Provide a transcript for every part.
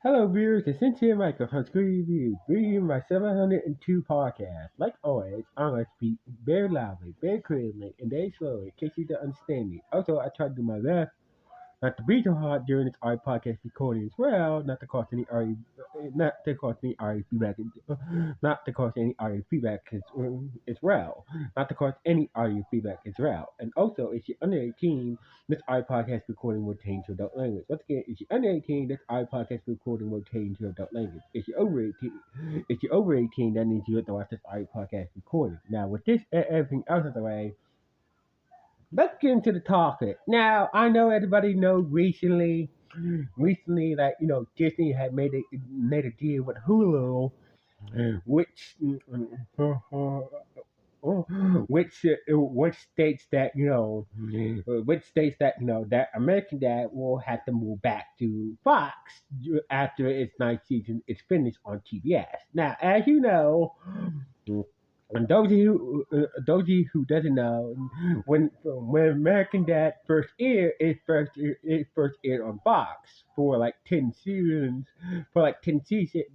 Hello, viewers. It's Cynthia Michael from Screen Review, bringing my 702 podcast. Like always, I'm going to speak very loudly, very clearly, and very slowly in case you don't understand me. Also, I try to do my best not to be too hard during this art podcast recording as well, not to cause any audio feedback, not to cause any audio feedback as well, not to cause any audio feedback as well. And also, if you're under 18, this art podcast recording will change to adult language. Once again, if you're under 18, this art podcast recording will change to adult language. If you're over 18, that means you have to watch this art podcast recording. Now, with this and everything else out of the way, let's get into the topic. Now, I know everybody knows recently that Disney had made a deal with Hulu, which which states that that American Dad will have to move back to Fox after its ninth season is finished on TBS. Now, as you know, and those of you who doesn't know, when American Dad first aired, it first aired on Fox for like 10 seasons. For like 10 seasons,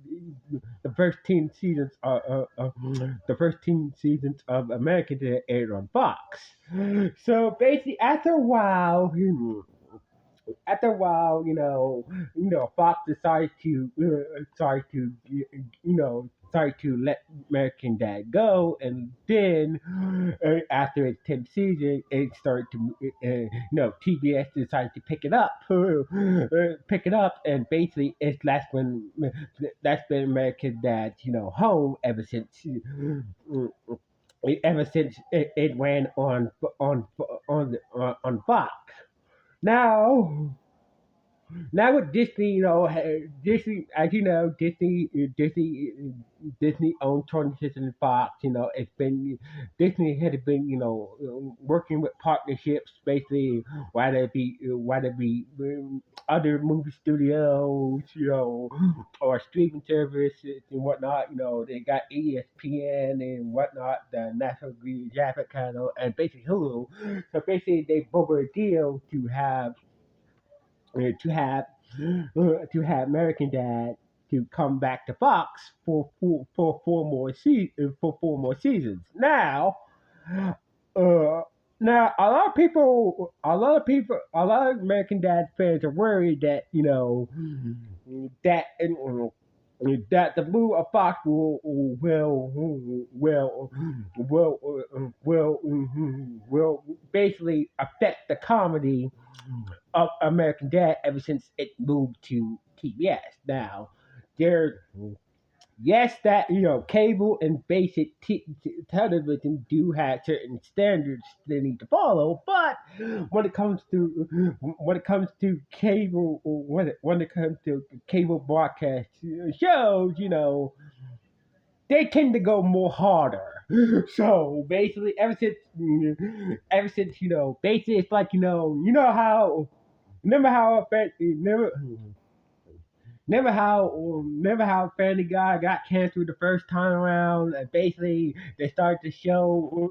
the first 10 seasons the first 10 seasons of American Dad aired on Fox. So basically, after a while, Fox decided to started to let American Dad go, and then after its 10th season, it started to, TBS decided to pick it up, and basically that's been American Dad's, home ever since it ran on Fox. Now, now with Disney, Disney, as you know, Disney owned 26 and Fox. It's been Disney had been, working with partnerships, basically, whether it be other movie studios, or streaming services and whatnot. They got ESPN and whatnot, the National Geographic channel, and basically Hulu. So basically, they both a deal uh, to have to have American Dad to come back to Fox for 4 more seasons. Uh, now a lot of American Dad fans are worried that that that the move of Fox will basically affect the comedy of American Dad ever since it moved to TBS. Now, there, yes, that cable and basic television do have certain standards they need to follow, but when it comes to cable, when it comes to cable broadcast shows, they tend to go more harder. So basically, ever since basically it's like how remember how remember how Family Guy got canceled the first time around, and basically they started to show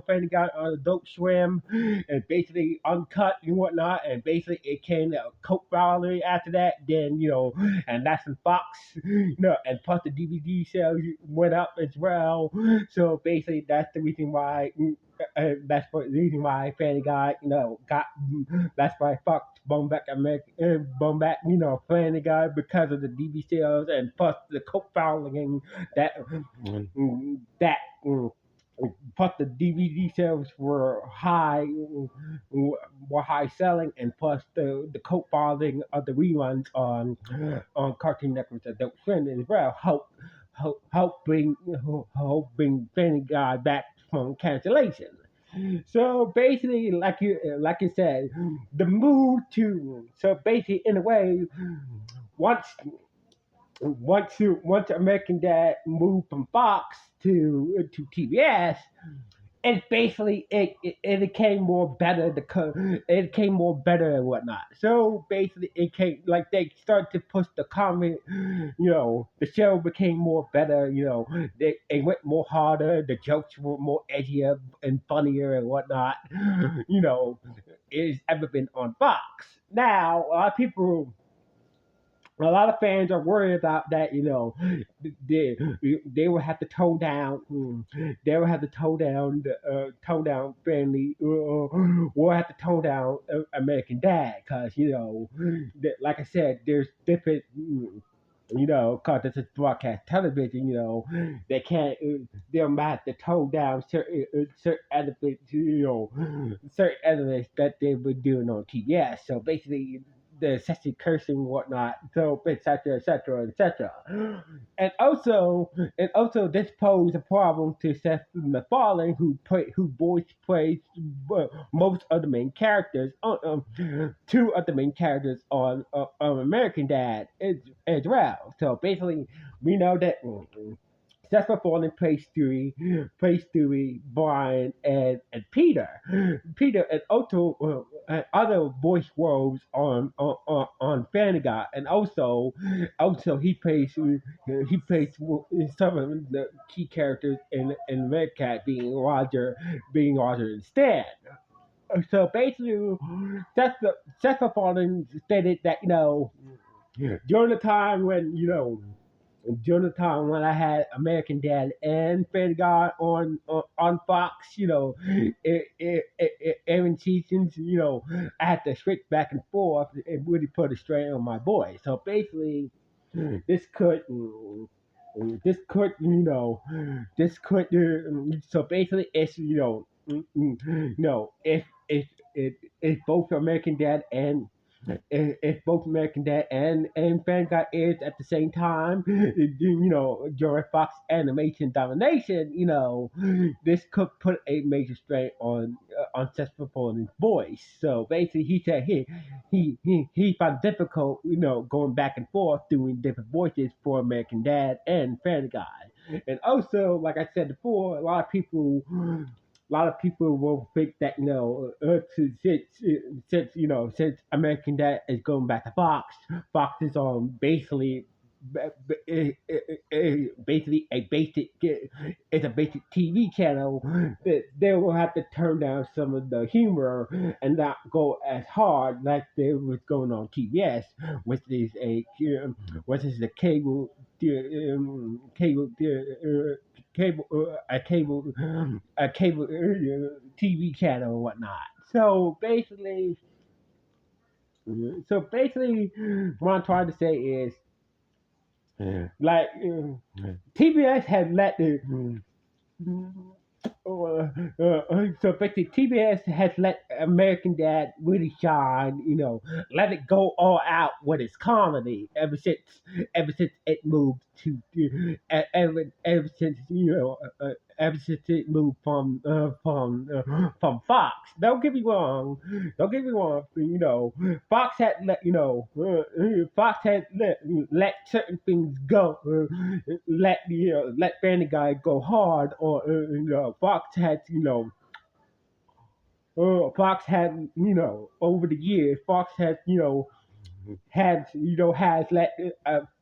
Family Guy on Adult Swim, and basically uncut and whatnot, and basically it came to a cult following after that. Then and that's when Fox, and plus the DVD sales went up as well. So basically that's the reason why. The reason why Family Guy, got. That's why Fox bum back, Family Guy because of the DV sales and plus the coke following that that plus the DVD sales were high selling, and plus the coke following of the reruns on Cartoon Network's Adult Swim as well help bring Family Guy back from cancellation. So basically, like you said, the move to so basically in a way, once once American Dad moved from Fox to TBS, it basically it became more better. It became more better and whatnot. So basically, it came like they started to push the comedy. The show became more better. They went more harder. The jokes were more edgier and funnier and whatnot. It's ever been on Fox. Now, a lot of people a lot of fans are worried about that. They they will have to tone down. They will have to tone down family. Will have to tone down American Dad because like I said, there's different. Cause this is broadcast television, they can't, they might have to tone down certain elements, certain elements that they were doing on TBS. So basically, the excessive cursing and whatnot, so etc. etc. etc. And also this posed a problem to Seth MacFarlane, who voice plays most of the main characters, two of the main characters on American Dad as well. So basically, we know that Seth MacFarlane plays Stewie, Brian, and Peter. Peter and Otto and other voice roles on Family Guy, and also he plays some of the key characters in Red Cat, being Roger and Stan. So basically, Seth MacFarlane stated that during the time when I had American Dad and Family Guy on Fox, every seasons, I had to switch back and forth and really put a strain on my voice. So basically, this could. This could, this could. So basically, it's if both American Dad and if both American Dad and Family Guy airs at the same time, during Fox Animation domination, this could put a major strain on Seth MacFarlane's voice. So basically, he said he found it difficult, going back and forth doing different voices for American Dad and Family Guy. And also, like I said before, a lot of people will think that since American Dad is going back to Fox, Fox is on basically a basic it's a basic TV channel that they will have to turn down some of the humor and not go as hard like they was going on TBS, which is a which is a cable a cable TV channel and whatnot. So basically, what I'm trying to say is, like, TBS has let the so basically, TBS has let American Dad really shine. Let it go all out with its comedy ever since it moved to ever since it moved from Fox. Don't get me wrong. Fox had let certain things go. Let Family Guy go hard, or Fox had over the years, Fox has let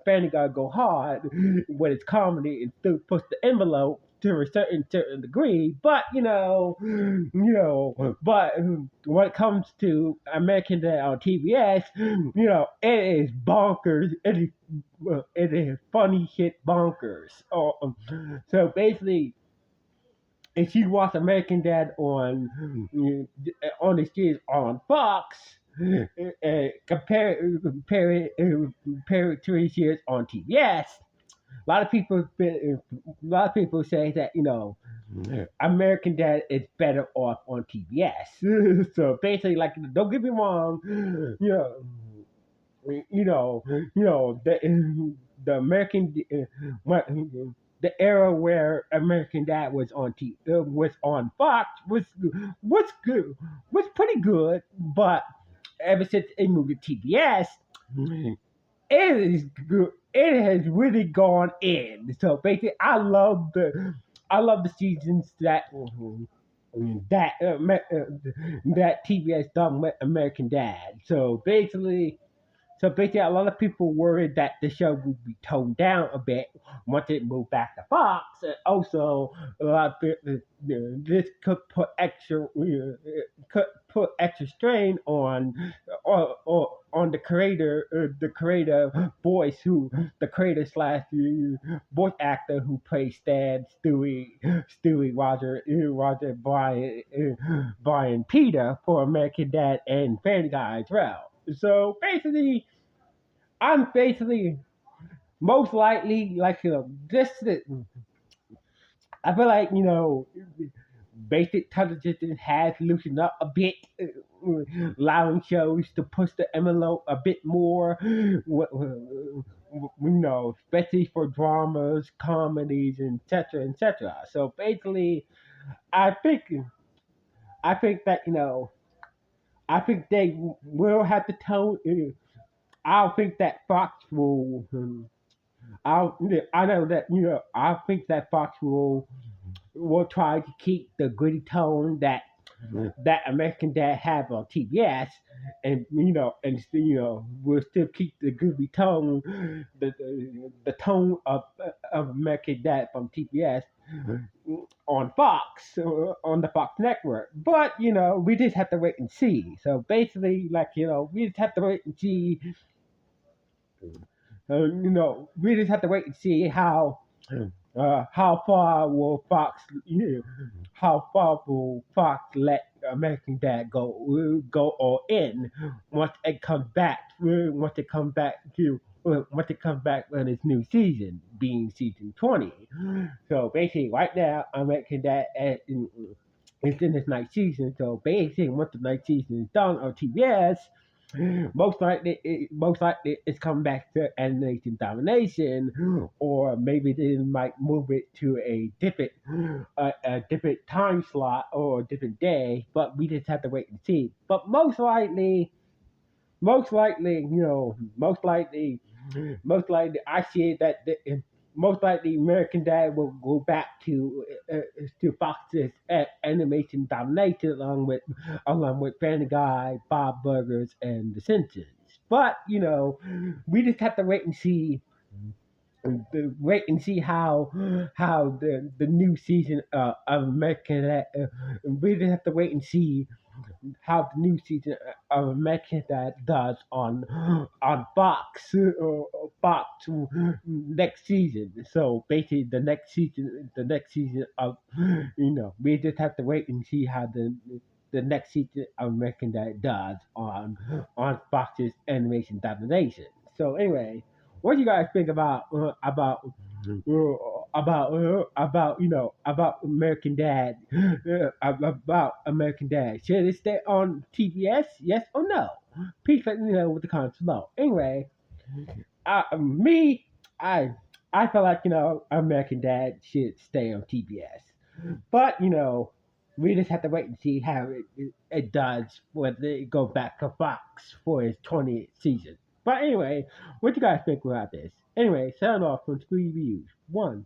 Family Guy go hard with its comedy and still push the envelope to a certain degree. But when it comes to American Dad on TBS, it is bonkers. It is funny shit bonkers. So basically, if you watch American Dad on the series on Fox, compare it to his years on TBS. A lot of people say that American Dad is better off on TBS. So basically, like, don't get me wrong, the the era where American Dad was on Fox was good, was pretty good, but ever since it moved to TBS, it is good. It has really gone in. So basically, I love the seasons that TBS done with American Dad. So basically, So basically, a lot of people worried that the show would be toned down a bit once it moved back to Fox. And also, a lot of this could put extra strain or on the creator, the creative voice who the creator slash voice actor who plays Stan, Stewie, Roger, Brian Peter for American Dad and Family Guy as well. So basically, I'm basically most likely like this. I feel like basic television has loosened up a bit, allowing shows to push the envelope a bit more. Especially for dramas, comedies, and etc. etc. So basically, I think I think that I think they will have to tone. I don't think that Fox will. I know that I think that Fox will try to keep the gritty tone that American Dad have on TBS, and we'll still keep the gritty tone, the tone of American Dad from TBS on Fox, on the Fox network. But we just have to wait and see. So basically, like we just have to wait and see. We just have to wait and see how far will Fox, how far will Fox let American Dad go all in once it comes back once it comes back with its new season, being season 20. So basically, right now, American Dad is in its ninth season. So basically, once the ninth season is done on TBS, most likely it's coming back to animation domination, or maybe they might move it to a different time slot or a different day. But we just have to wait and see. But most likely, I see that most likely American Dad will go back to Fox's animation domination along with Family Guy, Bob Burgers, and The Simpsons. But we just have to wait and see how the new season of American Dad. We just have to wait and see how the new season of American Dad does on Fox next season. So basically, the next season of we just have to wait and see how the next season of American Dad does on Fox's animation domination. So anyway, what do you guys think about about American Dad, about American Dad? Should it stay on TBS? Yes or no? Please let me know with the comments below. Anyway, me, I I feel like American Dad should stay on TBS, but we just have to wait and see how it does when they go back to Fox for its 20th season. But anyway, what do you guys think about this? Anyway, sound off from Screen Reviews. One.